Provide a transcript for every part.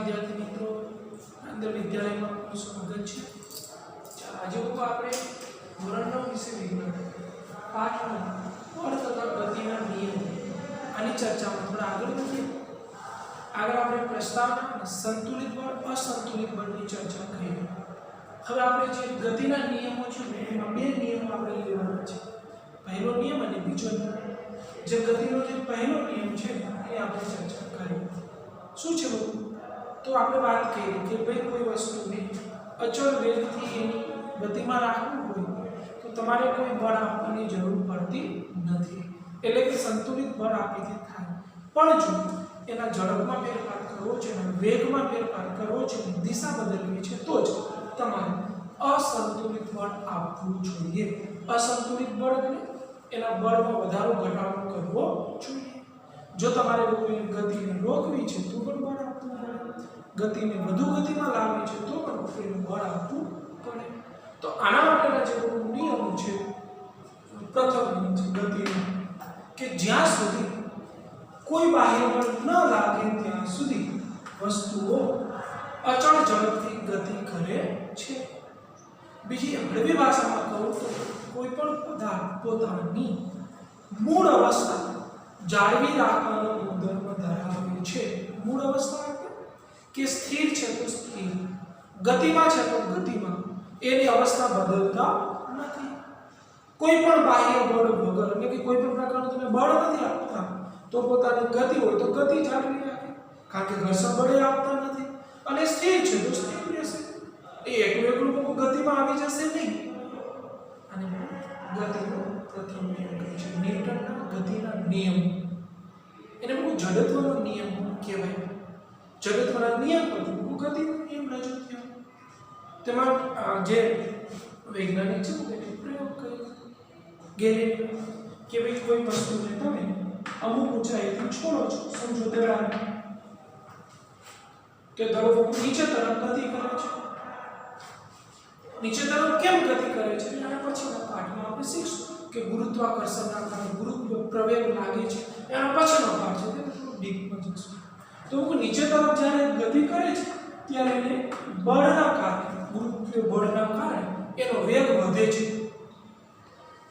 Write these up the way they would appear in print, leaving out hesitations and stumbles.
विद्यार्थी मित्रों, अंदर विद्यालय में आपનું સ્વાગત છે। આજે આપણે ધોરણ 9 વિષય વિજ્ઞાન પાઠ 9 બળ તથા ગતિના નિયમો આની ચર્ચામાં થોડા આગળ વધીએ। આગળ આપણે પ્રસ્તાવના અને સંતુલિત બળ અસંતુલિત બળની ચર્ચા કરી। હવે આપણે જે ગતિના નિયમો છે એમાં બે નિયમો આપણે લેવાના છે, પહેલો નિયમ અને બીજો નિયમ। જે ગતિનો જે પહેલો નિયમ છે એ આપણે ચર્ચા કરી। શું છે બધું? तो आपने बात कही कि भाई कोई वस्तु ने अचल वेग थी एनी गतिमां राखવું હોય તો તમારે કોઈ બળ આપવાની જરૂર પડતી નથી, એટલે કે સંતુલિત બળ આપીથી થાય। પણ જો એના ઝડપમાં ફેરફાર કરવો છે અને વેગમાં ફેરફાર કરવો છે, દિશા બદલવી છે, તો જ તમારે અસંતુલિત બળ આપવું જોઈએ। અસંતુલિત બળ એટલે એના બળમાં વધારો ઘટાડો કરવો જોઈએ। જો તમારે કોઈ ગતિને રોકવી છે તો પણ બળ આપવું પડે, ગતિને વધુ ગતિમાં લાવવી છે તો પણ તેનું બળ આપવું પડે। તો આના માટેના જે નિયમો છે, પ્રથમ નિયમ છે ગતિનો, કે જ્યાં સુધી કોઈ બાહ્ય બળ ન લાગે ત્યાં સુધી વસ્તુઓ અચળ ઝડપથી ગતિ કરે છે। બીજી હળવી ભાષામાં કહું તો કોઈ પણ પદાર્થ પોતાની મૂળ અવસ્થા જાળવી રાખવાનો ગુણધર્મ ધરાવે છે। મૂળ અવસ્થા કે સ્થિર છે તો સ્થિર, ગતિમાં છે તો ગતિમાં, એની અવસ્થા બદલતા નથી। કોઈ પણ બાહ્ય બળ વગર, એટલે કે કોઈ પણ પ્રકારનું તમે બળ નથી આપતા તો પોતાની ગતિ હોય તો ગતિ જાળવી રાખે, કારણ કે ઘર્ષણ બળ આપતા નથી અને સ્થિર છે તો સ્થિર રહેશે। એ એકલું ગતિમાં આવી જશે નહીં। અને ગતિનો પ્રથમ નિયમ કહે છે ન્યૂટનના ગતિના નિયમ, એને બહુ જડત્વનો નિયમ કહેવાય। જગતના નિયમ પરથી ગતિનો નિયમ રજૂ થયો। તેમાં જે વૈજ્ઞાનિક છે તેને પ્રયોગ કર્યો ગેલીલિયો કે ભાઈ કોઈ વસ્તુને તમે અમુક ઊંચાઈથી છોડો છો, સમજો દડાને, કે દડો નીચે તરફ ગતિ કરે છે। નીચે તરફ કેમ ગતિ કરે છે એના પછીના પાઠમાં આપણે શીખશું કે ગુરુત્વાકર્ષણના કારણે ગુરુત્વ પ્રવેગ લાગે છે, એના પછીનો પાઠ છે તે થોડું ડીપમાં જશું। तो वो नीचे तरफ જ્યારે ગતિ કરે છે ત્યારે એને બળના કારણે, ગુરુત્વીય બળના કારણે એનો વેગ વધે છે।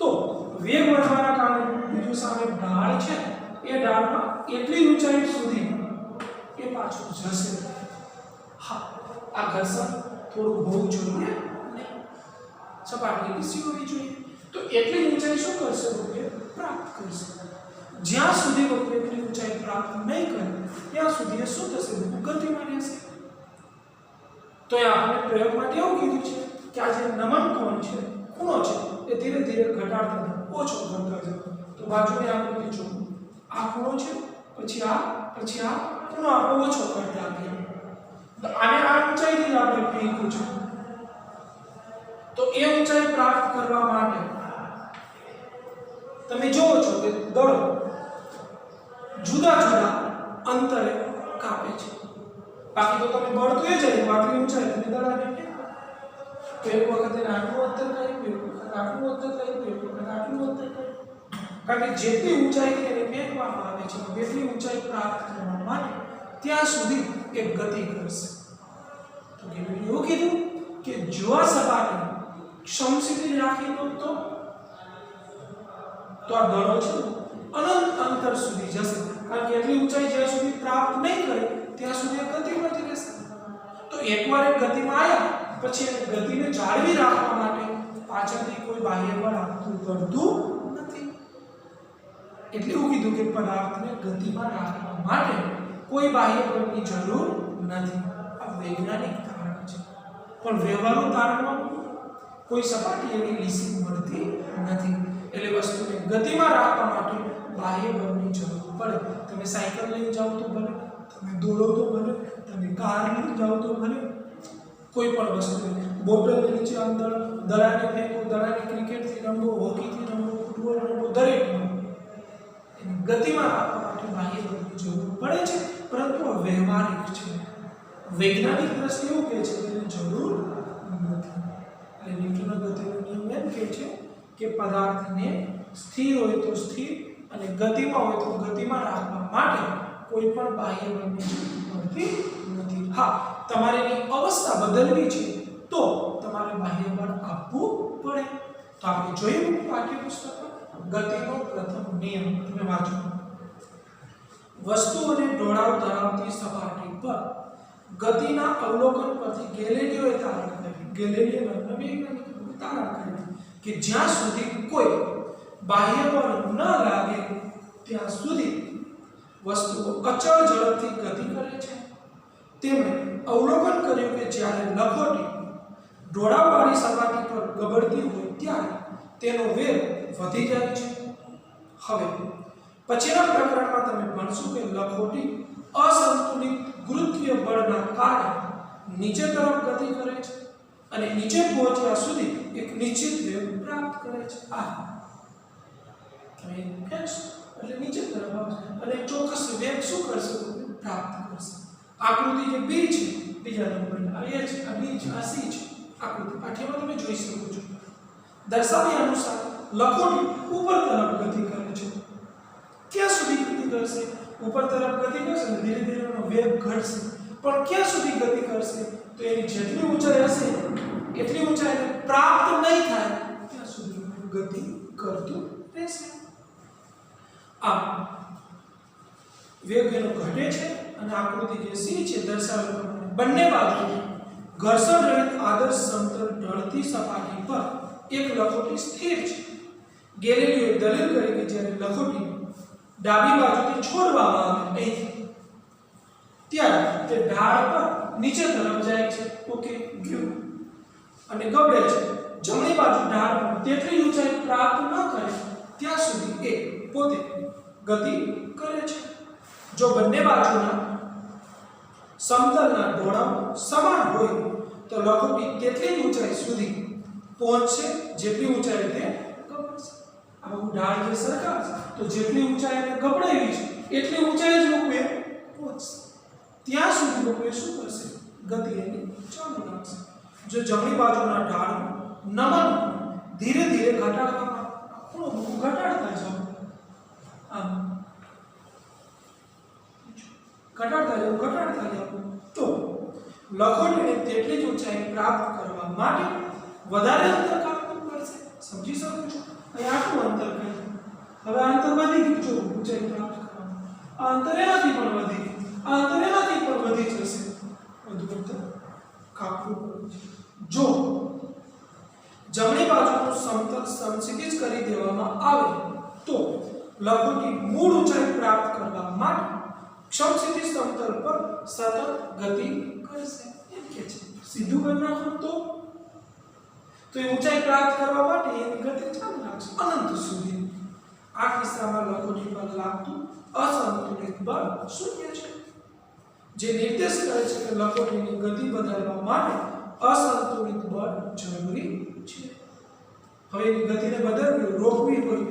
તો વેગ વધવાના કારણે બીજું સામે ઢાળ છે, એ ઢાળમાં એટલી ઊંચાઈ સુધી એ પાછું જશે। હા, આ ઘર્ષણ થોડું હોવું જોઈએ નહીં, સપાટી નીચી હોવી જોઈએ। તો એટલી ઊંચાઈ શું કરશે? રોકે પ્રાપ્ત કરશે। જ્યાં સુધી કોઈ એટલી ઊંચાઈ પ્રાપ્ત નહીં કરે ત્યાં સુધી એ શું થશે? ગતિમાં રહેશે। તો એ આપણે પ્રયોગ માટે એવું કીધું છે કે આ જે નમન કોણ છે, ખૂણો છે, એ ધીરે ધીરે ઘટાડતા ઓછો કરતા જાય। તો બાજુની આકૃતિ જો, આ ખૂણો છે, પછી આ ખૂણો આપણે ઓછો કરતા ગયા। તો આને આ ઊંચાઈથી આપણે ફેંક્યું છે, તો એ ઊંચાઈ પ્રાપ્ત કરવા માટે તમે જોવો છો કે દડો જુદા જુદા અંતરે કાપે છે। બાકી તો તમે બળ તો એ જ આટલી ઊંચાઈ તમે દડાને ફેંકો, તો એક વખત એને આટલું અંતર કાપ્યું, એક વખત આટલું અંતર કાપ્યું, એક વખત આટલું અંતર કાપ્યું, કારણ કે જેટલી ઊંચાઈથી એને ફેંકવામાં આવે છે એટલી ઊંચાઈ પ્રાપ્ત કરવા માટે ત્યાં સુધી એક ગતિ કરશે। તો ગેલીલિયો એવું કીધું કે જો આ સપાટી સમસ્થિતિ રાખી દો તો આ દડો છે અનંત અંતર સુધી જશે, કારણ કે એટલી ઊંચાઈ જ્યાં સુધી પ્રાપ્ત નહીં કરે ત્યાં સુધી ગતિમાં જ રહેશે। તો એકવાર એ ગતિમાં આવ્યા પછી એને ગતિને જાળવી રાખવા માટે પાછળથી કોઈ બાહ્ય બળ આપવું પડતું નથી। એટલે એવું કીધું કે પદાર્થને ગતિમાં રાખવા માટે કોઈ બાહ્ય બળની જરૂર નથી। આ વૈજ્ઞાનિક તારણ છે, પણ વ્યવહારુ તારણમાં કોઈ સપાટી એવી લીસી મળતી નથી। એટલે વસ્તુને ગતિમાં રાખવા માટે બાહ્ય બળની જરૂર પડે। તમે સાયકલ લઈને જાઓ તો ભલે, તમે દોડો તો ભલે, તમે કાર લઈને જાઓ તો ભલે, કોઈ પણ વસ્તુ, બોટલની નીચે અંદર દડાને ફેંકો, દડાને ક્રિકેટથી રમો, હોકીથી રમો, ફૂટબોલ રમો, દરેકમાં એને ગતિમાં રાખવા માટે બાહ્ય બળની જરૂર પડે છે, પરંતુ આ વ્યવહારિક છે। વૈજ્ઞાનિક દ્રષ્ટિએ એવું કહે છે કે એની જરૂર નથી। એટલે ન્યૂટનનો ગતિનો નિયમ એમ કહે છે કે પદાર્થને સ્થિર હોય તો સ્થિર અને ગતિમાં હોય તો ગતિમાં રાખવા માટે કોઈ પણ બાહ્ય બળની જરૂર પડતી નથી। હા, તમારે એની અવસ્થા બદલવી છે તો તમારે બાહ્ય બળ આપવું પડે. તો આપણે જોયું પાઠ્યપુસ્તકમાં ગતિનો પ્રથમ નિયમ તમે વાંચો. વસ્તુઓને ઢોળાવ ધરાવતી સપાટી પર ગતિના અવલોકન પરથી ગેલેલિયોએ તારણ કર્યું. ગેલેલિયો વૈજ્ઞાનિકે તારણ કર્યું કે જ્યાં સુધી કોઈ બાહ્ય બળ ન લાગે ત્યાં સુધી વસ્તુઓ અચળ ઝડપથી ગતિ કરે છે. તેમણે અવલોકન કર્યું કે જ્યારે લખોટી ઢોળાવવાળી સપાટી પર ગબડતી હોય ત્યારે તેનો વેગ વધી જાય છે. હવે પછીના પ્રકરણમાં તમે ભણશો કે લખોટી અસંતુલિત ગુરુત્વીય બળના કારણે નીચે તરફ ગતિ કરે છે અને નીચે પહોંચ્યા સુધી એક નિશ્ચિત વેગ પ્રાપ્ત કરે છે. એટલે નીચે તરફ આવશે અને ચોક્કસ વેગ શું કરશે? પ્રાપ્ત કરશે. આકૃતિ જે બી છે બીજા નંબરની આ એ છે, આ બી છે, આ સી છે. આકૃતિ પાઠ્યમાં તમે જોઈ શકો છો. દર્શાવ્યા અનુસાર લખોટી ઉપર તરફ ગતિ કરે છે. ક્યાં સુધી ગતિ કરશે? ઉપર તરફ ગતિ કરશે અને ધીરે ધીરે એનો વેગ ઘટશે. પણ ક્યાં સુધી ગતિ કરશે? તો એની જેટલી ઊંચાઈ હશે એટલી ઊંચાઈને પ્રાપ્ત નહીં થાય ત્યાં સુધી ગતિ કરતું રહેશે. આમ વેગ એનો ઘટે છે અને આકૃતિ જે સી છે દર્શાવેલ પ્રમાણે બંને બાજુ ઘર્ષણ રહિત આદર્શ સમતલ ઢળતી સપાટી પર એક લખોટી સ્થિર છે. ગેલેલિયોએ દલીલ કરી કે જ્યારે લખોટી ડાબી બાજુથી છોડવામાં આવે અહીંથી ત્યારે તે ઢાળ પર નીચે તરફ જાય છે. ઓકે ગયું અને ગબડે છે. જમણી બાજુ ઢાળ પર તેટલી ઊંચાઈ પ્રાપ્ત ન કરે ત્યાં સુધી એ પોતે ગતિ કરે છે. જો બંને બાજુના સમતલના ઢોળાવ સમાન હોય તો લખોટી તેટલી ઊંચાઈ સુધી પહોંચશે જેટલી ઊંચાઈ તે ગબડશે. આ ઢાળ જે સરકાર તો જેટલી ઊંચાઈ એને ગબડાવી છે એટલી ઊંચાઈ જ લોકોએ પહોંચશે. ત્યાં સુધી લોકોએ શું કરશે? ગતિ એની ચાલુ રાખશે. જો જમણી બાજુના ઢાળ નમન ધીરે ધીરે ઘટાડવામાં ખૂણો ઘટાડતા જાઓ, આમ ઘટાડતા જાઓ તો લખોટીને તેટલી જ ઊંચાઈ પ્રાપ્ત કરવા માટે વધારે અંતર કાપવું પડશે. સમજી શકો છો? અહીં આટલું અંતર કહ્યું. હવે આ અંતર વધી ગયું. જો ઊંચાઈ પ્રાપ્ત કરવાનું આ અંતર એનાથી પણ વધી ગયું. આ અંતર એનાથી પણ વધી જશે. બધું અંતર કાપવું પડશે. જો જમણી બાજુનું સમતલ સમક્ષિતિજ કરી દેવામાં આવે તો લખોટી મૂળ ઊંચાઈ પ્રાપ્ત કરવા માટે સમક્ષિતિજ સમતલ પર સતત ગતિ કરશે. એમ કે છે સીધું કરી નાખો તો એ ઊંચાઈ પ્રાપ્ત કરવા માટે એની ગતિ ચાલુ રાખશે અનંત સુધી. આ કિસ્સામાં લખોટી પર લાગતું અસંતુલિત બળ શૂન્ય છે, જે નિર્દેશ કરે છે કે લખોટીની ગતિ બદલવા માટે અસંતુલિત બળ જરૂરી છે. હવે એની ગતિને બદલવી રોકવી હોય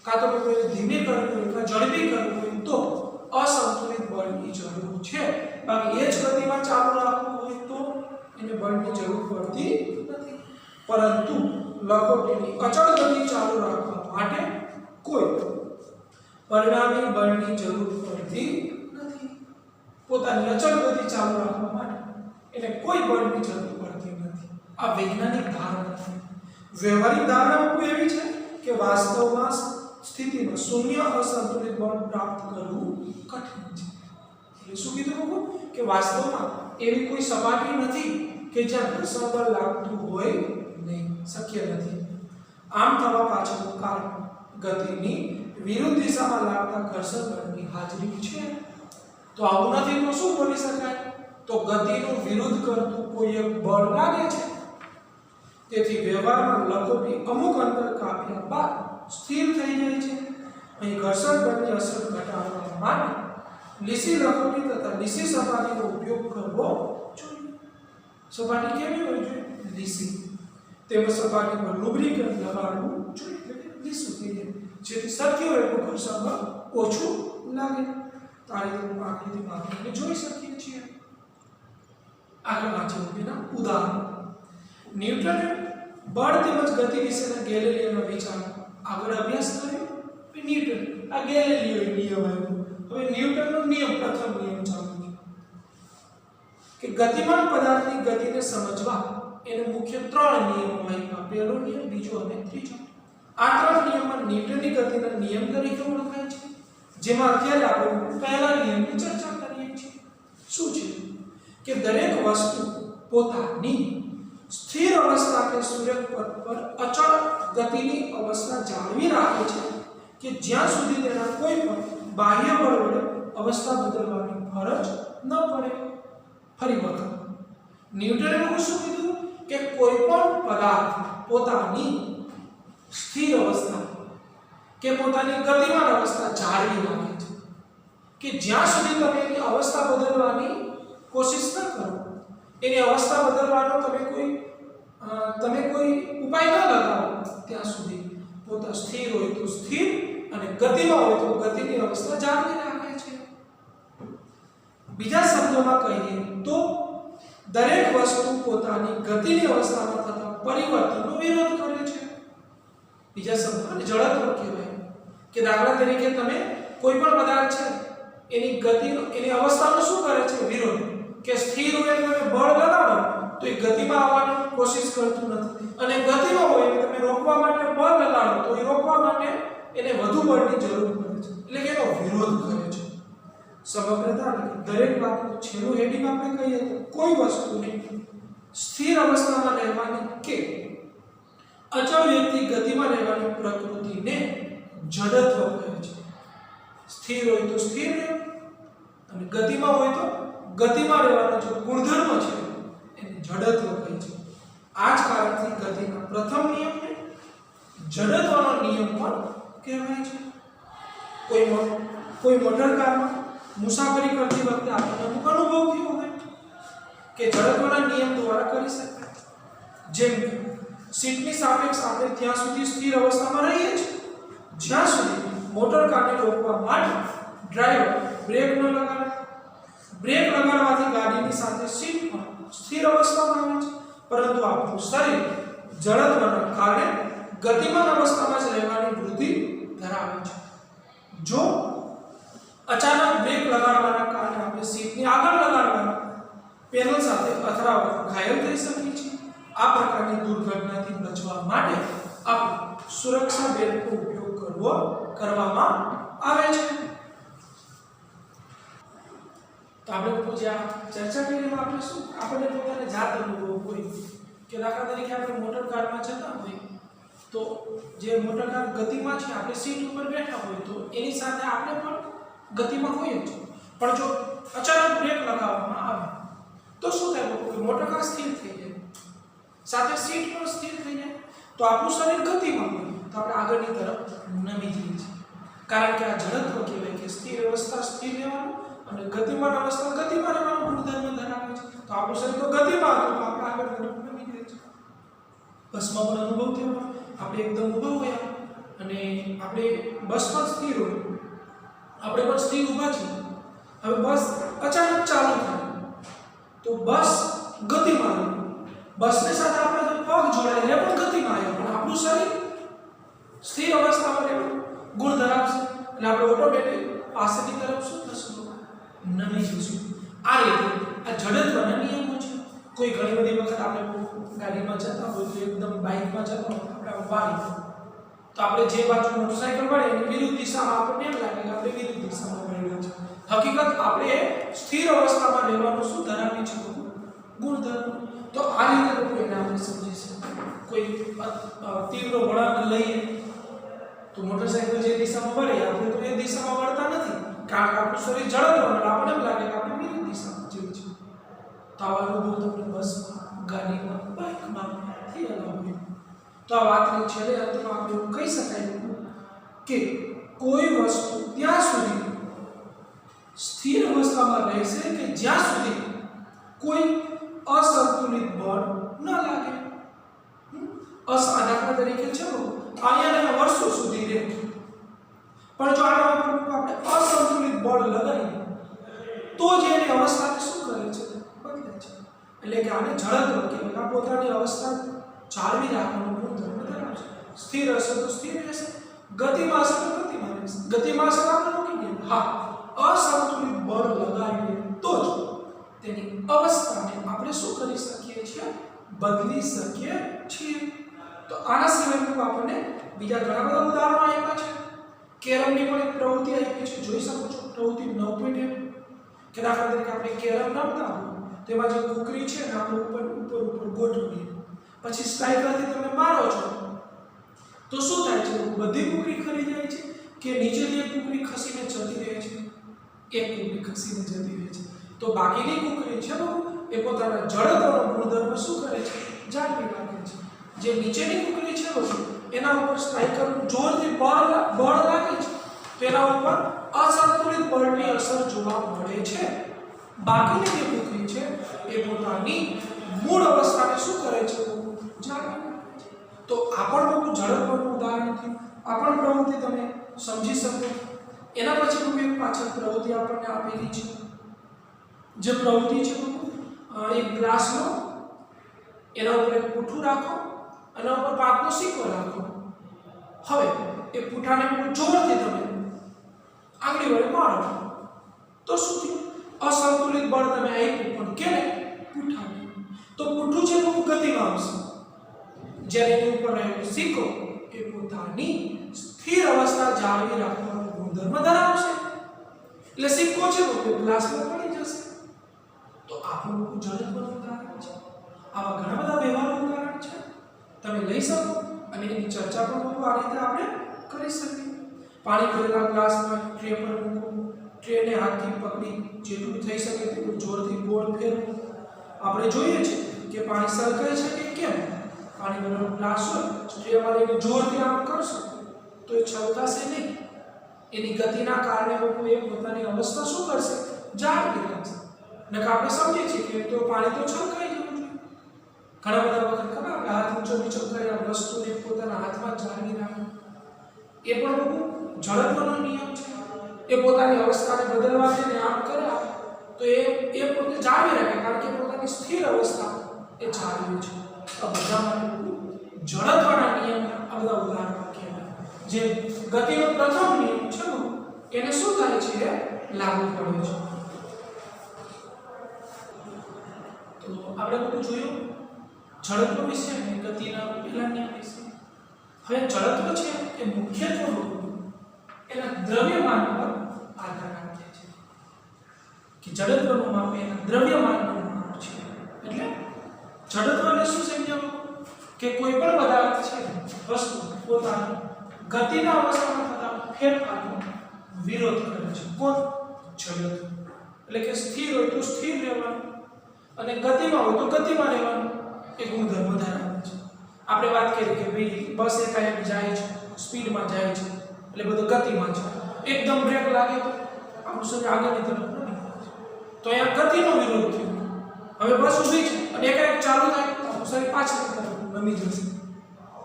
કાં તો કોઈ ધીમે કરવી હોય કાં ઝડપી કરવી હોય તો અસંતુલિત બળની જરૂર છે. બાકી એ જ ગતિમાં ચાલુ રાખવું હોય તો એને બળની જરૂર પડતી નથી. પરંતુ લખોટીની અચળ ગતિ ચાલુ રાખવા માટે કોઈ પરિણામી બળની જરૂર પડતી નથી. પોતાની અચળ ગતિ ચાલુ રાખવા માટે એને કોઈ બળની જરૂર પડતી નથી. આ વૈજ્ઞાનિક ધારણા છે. વ્યવહારિક ધારણા એવી છે કે વાસ્તવમાં સ્થિતિમાં શૂન્ય અસંતુલિત બળ પ્રાપ્ત કરવું કઠિન છે. એટલે શું કીધું લોકો કે વાસ્તવમાં એવી કોઈ સપાટી નથી કે જ્યાં ઘર્ષણ બળ લાગતું હોય નહીં. શક્ય નથી. આમ થવા પાછળનું કારણ ગતિની વિરુદ્ધ દિશામાં લાગતા ઘર્ષણ બળની હાજરી છે. તો આવું નથી તો શું બોલી શકાય? તો ગતિનું વિરુદ્ધ કરતું કોઈ એક બળ લાગે છે. તેથી વ્યવહારમાં લખોટી અમુક અંતર કાપ્યા બાદ સ્થિર થઈ જાય છે. અહીં ઘર્ષણ બળની અસર ઘટાડવા માટે લીસી લખોટી તથા લીસી સપાટીનો ઉપયોગ કરવો જોઈએ. સપાટી કેવી હોય જોઈએ? લીસી. તેમાં સપાટી પર લુબ્રિકન્ટ લગાડવું જોઈએ. લીસું થઈ જાય જેથી શક્ય હોય એટલું ઘર્ષણ બળ ઓછું લાગે. તારીખનું આકૃતિમાં આપણે જોઈ શકીએ છીએ. આગળ વાંચીએ ઉદાહરણ. ન્યૂટને બળ તેમજ ગતિ વિશેના ગેલિલિયોના વિચાર આગળ અભ્યાસ કર્યો. ન્યૂટન આ ગેલિલિયો નિયમ આવ્યો. હવે ન્યૂટનનો નિયમ પ્રથમ નિયમ ચાલુ છે. કે ગતિમાન પદાર્થની ગતિને સમજવા એને મુખ્ય ત્રણ નિયમો આપ્યા. પહેલો નિયમ, બીજો અને ત્રીજો. આ ત્રણ નિયમમાં ન્યૂટનની ગતિના નિયમ તરીકે ઓળખાય છે, જેમાં અત્યારે આપણે પહેલા નિયમની ચર્ચા કરીએ છીએ. શું છે કે દરેક વસ્તુ પોતાની સ્થિર અવસ્થા કે સૂર્યપથ પર અચળ ગતિની અવસ્થા જાળવી રાખે છે કે જ્યાં સુધી તેના કોઈ પણ બાહ્ય બળ વડે અવસ્થા બદલવાની ફરજ ન પડે. ફરી વખત ન્યૂટને શું કીધું કે કોઈ પણ પદાર્થ પોતાની સ્થિર અવસ્થા કે પોતાની ગતિમાન અવસ્થા જાળવી રાખે છે કે જ્યાં સુધી તમે એની અવસ્થા બદલવાની કોશિશ ન કરો, એની અવસ્થા બદલવાનો તમે કોઈ ઉપાય ન લગાવો, ત્યાં સુધી પોતા સ્થિર હોય તો સ્થિર અને ગતિમાં હોય તો ગતિની અવસ્થા જાળવી રાખે છે. બીજા શબ્દોમાં કહીએ તો દરેક વસ્તુ પોતાની ગતિની અવસ્થામાં થતા પરિવર્તનનો વિરોધ કરે છે. બીજા શબ્દોમાં જડત્વ કહેવાય કે દાખલા તરીકે તમે કોઈ પણ પદાર્થ છે એની ગતિનો એની અવસ્થાનો શું કરે છે? વિરોધ. કે સ્થિર હોય એટલે તમે બળ લગાડો તો એ ગતિમાં આવવાની કોશિશ કરતું નથી, અને ગતિમાં હોય એટલે તમે રોકવા માટે બળ લગાડો તો એ રોકવા માટે એને વધુ બળની જરૂર પડે છે, એટલે કે એનો વિરોધ કરે છે. સમગ્રતા દરેક વાતનું છેલ્લું હેડિંગ આપણે કહીએ તો કોઈ વસ્તુને સ્થિર અવસ્થામાં રહેવાની કે અચળ વ્યક્તિ ગતિમાં રહેવાની પ્રકૃતિને જડત્વ કહે છે. સ્થિર હોય તો સ્થિર રહે અને ગતિમાં હોય તો ગતિમાં રહેવાનો જે ગુણધર્મ છે એને જડત્વ કહે છે. આ જ કારણથી ગતિના પ્રથમ નિયમને જડત્વનો નિયમ પણ કહેવાય છે. કોઈ મોટર કારમાં મુસાફરી કરતી વખતે આપણને અમુક અનુભવ થયો હોય કે જડત્વના નિયમ દ્વારા કરી શકાય. જેમ કે સીટની સાપેક્ષ આપણે ત્યાં સુધી સ્થિર અવસ્થામાં રહીએ છીએ જ્યાં સુધી મોટર કારને રોકવા માટે ડ્રાઈવર બ્રેક ન લગાડે. બ્રેક લગાડવાથી ગાડીની સાથે સીટ પણ સ્થિર અવસ્થામાં આવે છે, પરંતુ આપણું શરીર જડત્વના કારણે ગતિમાન અવસ્થામાં જ રહેવાની વૃત્તિ ધરાવે છે. જો અચાનક બ્રેક લગાડવાના કારણે આપણે સીટની આગળ લગાડવાના પેનલ સાથે અથડાવા ઘાયલ થઈ શકીએ છીએ. આ પ્રકારની દુર્ઘટનાથી બચવા માટે આપણે સુરક્ષા બેલ્ટનો ઉપયોગ કરવામાં આવે છે. તો આપણે જ્યાં ચર્ચા કરી એમાં આપણે શું આપણને પોતાને જાત અનુભવ હોય કે દાખલા તરીકે આપણે મોટર કારમાં જતા હોય તો જે મોટર કાર ગતિમાં છે, આપણે સીટ ઉપર બેઠા હોય તો એની સાથે આપણે પણ ગતિમાં હોઈએ જ, પણ જો અચાનક બ્રેક લગાવવામાં આવે તો શું થાય? મોટર કાર સ્થિર થઈ જાય, સાથે સીટ પણ સ્થિર થઈ જાય, તો આપણું શરીર ગતિમાં હોય તો આપણે આગળની તરફ નમી જઈએ છીએ. કારણ કે આ જડત્વ કહેવાય કે સ્થિર અવસ્થા સ્થિર રહેવાનું અને ગતિમાન અવસ્થા ગતિમાં રહેવાનો ગુણધર્મ ધરાવે છે. તો આપણું શરીર તો ગતિમાં હતું તો આપણે આગળ તરફ નમી જઈએ છીએ. બસમાં પણ અનુભવ થયો, આપણે એકદમ ઊભા હોય અને આપણે બસમાં સ્થિર હોય, આપણે પણ સ્થિર ઊભા છીએ. હવે બસ અચાનક ચાલુ થાય તો બસ ગતિમાં આવે, બસની સાથે આપણે જો પગ જોડાય એ પણ ગતિમાં આવે, પણ આપણું શરીર સ્થિર અવસ્થામાં રહેવાનું ગુણ ધરાવશે એટલે આપણે ઓટોમેટિક પાછળની તરફ શું થશે? નમી જઈશું. આ રીતે આ જડત્વના નિયમો છે. કોઈ ઘણી બધી વખત આપણે ગાડીમાં જતા હોય તો એકદમ બાઇકમાં જતા હોય આપણે વાળી તો આપણે જે બાજુ મોટરસાઇકલ વળે એની વિરુદ્ધ દિશામાં આપણને એમ લાગે કે આપણે વિરુદ્ધ દિશામાં વળેલા છે. હકીકત આપણે સ્થિર અવસ્થામાં રહેવાનું શું ધરાવી છે? ગુણધર્મ. તો આ રીતે લોકો એને આપણે સમજી શકીએ. કોઈ તીવ્ર વળાંક લઈએ તો મોટરસાઇકલ જે દિશામાં વળે આપણે તો એ દિશામાં વળતા નથી, કારણ કે આપણું શરીર જડત્વ આપણને એમ લાગે કે આપણે વિરુદ્ધ દિશામાં જઈએ છીએ. તો આવા અનુભવ તમને બસમાં, ગાડીમાં, બાઇકમાં થયેલા હોય. તો આ વાતની છેલ્લે અંતમાં આપણે એવું કહી શકાય કે કોઈ વસ્તુ ત્યાં સુધી સ્થિર અવસ્થામાં રહેશે કે જ્યાં સુધી કોઈ અસંતુલિત બળ ન લાગે. દાખલા તરીકે ચલો અહીંયા વર્ષો સુધી રહે, પણ જો આના ઉપર આપણે અસંતુલિત બળ લગાવીએ તો જ એની અવસ્થાને શું કરે છે? બદલે છે. એટલે કે આને જડત્વ કહેવાય. આ પોતાની અવસ્થા જાળવી રાખવાનો ગુણધર્મ ધરાવે છે. સ્થિર હશે તો સ્થિર રહેશે, ગતિમાં હશે તો ગતિમાં રહેશે. ગતિમાં હશે તો આપણે રોકી દઈએ. હા, અસંતુલિત બળ લગાવીએ તો જ તેની અવસ્થાને આપણે શું કરી શકીએ છીએ? બદલી શકીએ છીએ. તો આના સિવાય આપણને બીજા ઘણા બધા ઉદાહરણો આપ્યા છે. કેરમની પણ એક પ્રવૃત્તિ આપી છે, જોઈ શકો છો પ્રવૃત્તિ 9.1 કે દાખલા તરીકે આપણે કેરમ રમતા હોય તેમાં જે કુકરી છે ને આપણે ઉપર ગોઠવીએ, પછી સ્ટ્રાઈકરથી તમે મારો છો તો શું થાય છે? બધી કુકરી ખરી જાય છે કે નીચેથી એક કુકરી ખસીને જતી રહે છે? એક કુકરી ખસીને જતી રહે છે. તો બાકીની કુકરી છે એ પોતાના જડત્વનો ગુણધર્મ શું કરે છે? જાળવી રાખે છે. જે નીચેની કુકરી છે એના ઉપર સ્ટ્રાઈકરનું જોરથી બળ લાગે છે તો એના ઉપર અસંતુલિત બળની અસર જોવા મળે છે. બાકીની જે કુકરી છે એ પોતાની મૂળ અવસ્થાને શું કરે છે? જાળવી રાખે છે. તો આ પણ બહુ ઝડપનું ઉદાહરણ થયું. આ પણ પ્રવૃત્તિ તમે સમજી શકો. એના પછી એક પાછળ પ્રવૃત્તિ આપણને આપેલી છે. જે પ્રવૃત્તિ છે એક ગ્લાસ લો, એના ઉપર એક પૂઠું રાખો, એના ઉપર પાંચનો સિક્કો રાખો. હવે એ પૂઠાને જોરથી તમે આંગળી વડે મારો તો શું થયું? અસંતુલિત બળ તમે આપ્યું પણ કેને? પૂઠાને. તો પૂઠું છે બહુ ગતિમાં આવશે, જ્યારે એની ઉપર રહેલો સિક્કો એ પોતાની સ્થિર અવસ્થા જાળવી રાખવાનો ગુણધર્મ ધરાવશે. એટલે સિક્કો છે તો ગ્લાસમાં પડી જશે. તો આપણું ઝડપનું ઉદાહરણ છે. આવા ઘણા બધા વ્યવહારુ ઉદાહરણ છે, તમે લઈ શકો અને એની ચર્ચા પણ આ રીતે આપણે કરી શકીએ. પાણી ભરેલા ગ્લાસમાં ટ્રે પર મૂકો, ટ્રેને હાથથી પકડી જેટલું થઈ શકે તેટલું જોરથી ગોળ ફેરવો. આપણે જોઈએ છે કે પાણી સરકાઈ છે કે કેમ? પાણી ભરેલો ગ્લાસ હોય ટ્રેમાં લઈને જોરથી આમ કરશો તો એ છલકાશે નહીં. એની ગતિના કારણે એ પોતાની અવસ્થા શું કરશે? જાળવી રાખશે. નકર આપણે સમજીએ છીએ કે તો પાણી તો છલકાઈ જવું જોઈએ. ઘણા બધા વખત ખબર આપણે હાથ ઊંચો નીચો કરીને વસ્તુને પોતાના હાથમાં જાળવી રાખે. એ પણ બહુ ઝડપનો નિયમ છે. એ પોતાની અવસ્થાને બદલવા દે ને આમ કરે તો એ પોતે જાળવી રાખે, કારણ કે પોતાની સ્થિર અવસ્થા એ જાળવી છે. આ બધા માટે ઝડપના નિયમ આ બધા ઉદાહરણો કહેવાય. જે ગતિનો પ્રથમ નિયમ છે એને શું થાય છે? લાગુ પડે છે. તો આપણે બધું જોયું ઝડપ વિશે અને ગતિના પહેલા નિયમ વિશે. હવે ઝડપ છે એ મુખ્યત્વે એના દ્રવ્યમાન પર આધાર રાખે છે. કે જડત્વનું માપ એના દ્રવ્યમાનનું માપ છે. એટલે જડત્વને શું સમજાવવું? કે કોઈ પણ પદાર્થ છે વસ્તુ પોતાની ગતિના અવસ્થામાં થતા ફેરફારનો વિરોધ કરે છે. કોણ? જડત્વ. એટલે કે સ્થિર હોય તો સ્થિર રહેવાનું અને ગતિમાં હોય તો ગતિમાં રહેવાનું એ ગુણધર્મ ધરાવે છે. આપણે વાત કરી કે ભાઈ બસ એકાએક જાય છે, સ્પીડમાં જાય છે એટલે બધું ગતિમાં છે. એકદમ બ્રેક લાગે તો આપણું શરીર આગળની તરફ ન નીકળે છે. તો અહીંયા ગતિનો વિરોધ થયો. હવે બસ ઊભી છે અને એકાએક ચાલુ થાય તો આપણું શરીર પાછળની તરફ નમી જશે.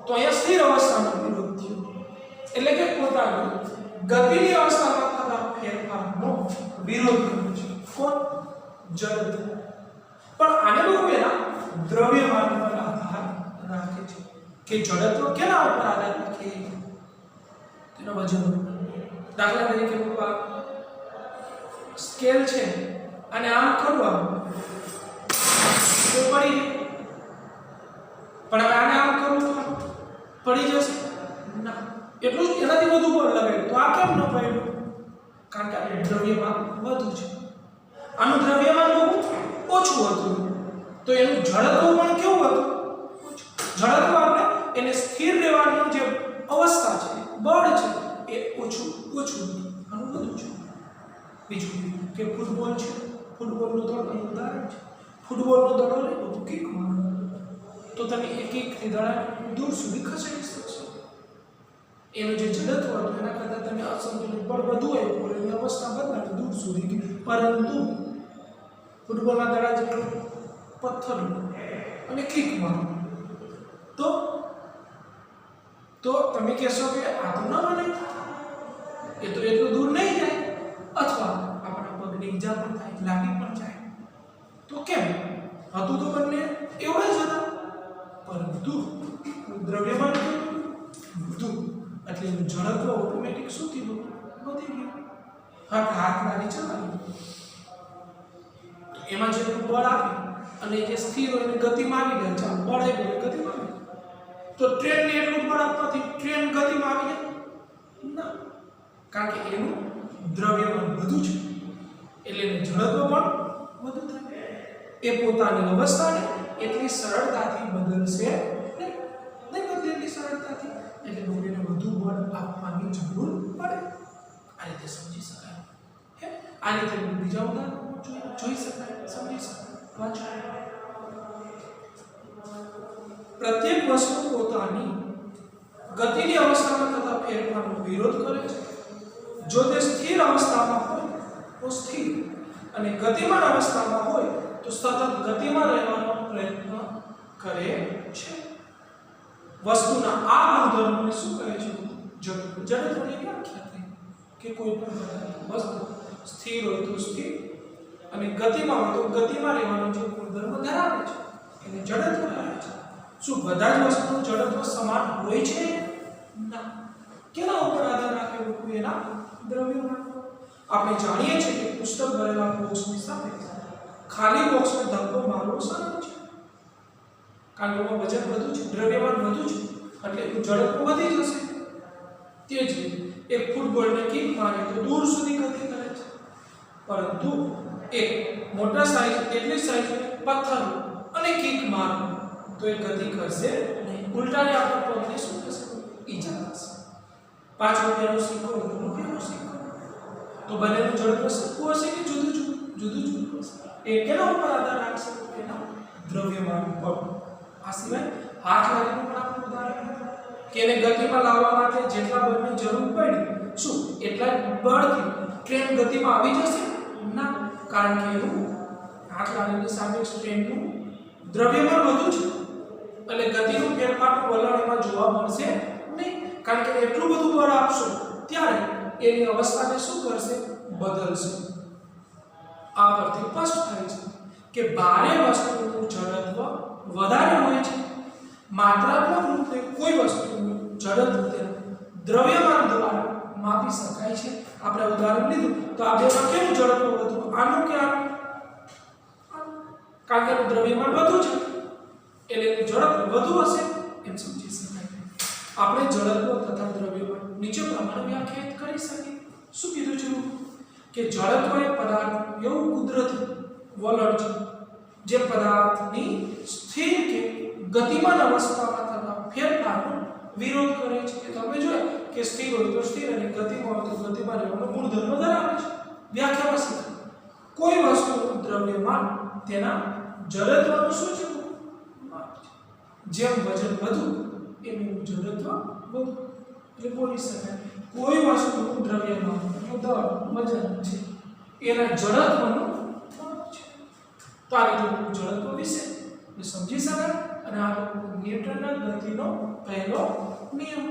તો અહીંયા સ્થિર અવસ્થાનો વિરોધ થયો. એટલે કે પોતાની ગતિની અવસ્થામાં થતા ફેરફારનો વિરોધ કરે છે. કોણ? જડત્વ. પણ આને લોકો એના દ્રવ્યમાન પર આધાર રાખે છે. કે જડત્વ કેના ઉપર આધાર રાખે? તેનો વજન. દાખલા તરીકે સ્કેલ છે અને આમ કરવા તો પડી, પણ હવે આને આમ કરવું તો પડી જશે ના. એટલું જ એનાથી વધુ બળ લગાવ્યું તો આ કેમ ન પડ્યું? કારણ કે આ દ્રવ્યમાન વધુ છે, આનું દ્રવ્યમાન ઓછું હતું તો એનું જડત્વ પણ કેવું હતું? જડત્વ આપણે એને સ્થિર રહેવાની જે અવસ્થા છે, બળ છે એ ઓછું હતું, આનું વધુ છે. બીજું કે ફૂટબોલ છે, ફૂટબોલનું દોડનું ઉદાહરણ છે. ફૂટબોલનો દડો લઈ તો કિક મારો તો તમે એક એકથી દડા દૂર સુધી ખસેડી શકશો. એનું જે જડત્વ હતું એના કરતાં તમે અસંતુલિત બળ વધુ આવ્યું એની અવસ્થા બદલાવી દૂર સુધી ગઈ. પરંતુ ફૂટબોલના દડા જેટલો પથ્થર અને કિક મારો તો તમે કહેશો કે આ તો ન બને, એ તો એટલું દૂર નહીં જાય, અથવા આપણા પગને ઈજા પણ થાય, લાગી પણ જાય. તો કેમ? હતું તો બંને એવડા જ હતા, પરંતુ દ્રવ્યમાન વધુ એટલે જડત્વ ઓટોમેટિક શું થયું? વધી ગયું. હાથના નીચે લાગ્યું. એમાં જે બળ આપે અને જે સ્થિર હોય એને ગતિમાં આવી જાય, ચાલો બળ આવી ગયું ગતિમાં આવી જાય. તો ટ્રેનને એટલું બળ આપવાથી ટ્રેન ગતિમાં આવી જાય ના, કારણ કે એનું દ્રવ્યમાન વધુ છે એટલે એનું જડત્વ પણ વધુ થાય. એ પોતાની અવસ્થાને એટલી સરળતાથી બદલશે નહીં બદલે એટલી સરળતાથી, એટલે એને વધુ બળ આપવાની જરૂર પડે. આ રીતે સમજી શકાય. આ રીતે બીજા ઉદાહરણ જોઈ શકાય, સમજી શકાય. વાંચો. પ્રત્યેક વસ્તુ પોતાની ગતિની અવસ્થામાં થતા ફેરફારનો વિરોધ કરે છે. જો તે સ્થિર અવસ્થામાં હોય તો સ્થિર અને ગતિમાન અવસ્થામાં હોય તો સતત ગતિમાં રહેવાનો પ્રયત્ન કરે છે. વસ્તુના આ ગુણધર્મોને શું કહે છે? જડત્વની વ્યાખ્યા થઈ કે કોઈ પણ વસ્તુ સ્થિર હોય તો સ્થિર અને ગતિમાં હોય તો ગતિમાં રહેવાનો જે ગુણધર્મ ધરાવે છે એને જડત્વ કહે છે. શું બધા જ વસ્તુનું જડત્વ સમાન હોય છે? ના. કેના ઉપર આધાર રાખે લોકો? એના દ્રવ્યમાન. આપણે જાણીએ છીએ કે પુસ્તક ભરેલા બોક્સની સામે ખાલી બોક્સને ધક્કો મારવો સરળ છે, કારણ કે એમાં વજન વધુ છે, દ્રવ્યમાન વધુ છે, એટલે એનું જડત્વ વધી જશે. તે જ એક ફૂટબોલને કિક મારે તો દૂર સુધી ગતિ કરે છે, પરંતુ એક મોટા સાઈઝ એટલી સાઈઝ પથ્થર અને કિક મારો તો એ ગતિ કરશે નહીં. ઉલટાને આપણા પગને શું થશે? ઈજા થશે. 5 રૂપિયાનો સિક્કો, રૂપિયાનો સિક્કો, તો બંનેનું જડત્વ સરખું હશે કે જુદું જુદું હશે? એ કેના ઉપર આધાર રાખશે? એના દ્રવ્યમાન ઉપર. આ સિવાય હાથ લાગીનું પણ આપણે ઉદાહરણ કે એને ગતિમાં લાવવા માટે જેટલા બળની જરૂર પડી, શું એટલા બળથી ટ્રેન ગતિમાં આવી જશે? ના, કારણ કે એનું હાથ લાગીની સાપેક્ષ ટ્રેનનું દ્રવ્યમાન વધુ છે એટલે ગતિનું ફેરફારનું વલણ એમાં જોવા મળશે નહીં, કારણ કે એટલું બધું બળ આપશો ત્યારે એની અવસ્થાને શું કરશે? બદલશે. આ પરથી સ્પષ્ટ થાય છે કે ભારે વસ્તુનું જડત્વ વધારે હોય છે. માત્રાત્મક રૂપે કોઈ વસ્તુનું જડત્વ દ્રવ્યમાન દ્વારા માપી શકાય છે. આપણે ઉદાહરણ લીધું તો આ બેમાં કેવું જડત્વ વધુ? આનું કે આનું? કારણ કે દ્રવ્યમાન વધુ છે એટલે એનું જડત્વ વધુ હશે એમ સમજી શકાય. આપણે જડત્વ તથા દ્રવ્યમાન નીચે પ્રમાણે વ્યાખ્યાયિત કરી શકીએ. શું કીધું છે કે જડત્વ એ પદાર્થ એવું કુદરતી વલણ છે જે પદાર્થની સ્થિર કે ગતિમાન અવસ્થામાં થતા ફેરફારનો વિરોધ કરે છે. એ તમે જોયા કે સ્થિર હોય તો સ્થિર અને ગતિમાં હોય તો ગતિમાં રહેવાનો ગુણધર્મ ધરાવે છે. વ્યાખ્યામાં શીખો કોઈ વસ્તુનું દ્રવ્યમાન તેના જડત્વનું શું છે? જેમ વજન વધુ એમ જડત્વ વધુ. એટલે બોલી શકાય કોઈ વસ્તુનું દ્રવ્યમાન દળ વજન છે એના જડત્વનું છે. તો આ રીતે જડત્વ વિશે સમજી શકાય અને આ ન્યૂટનના ગતિનો પહેલો નિયમ.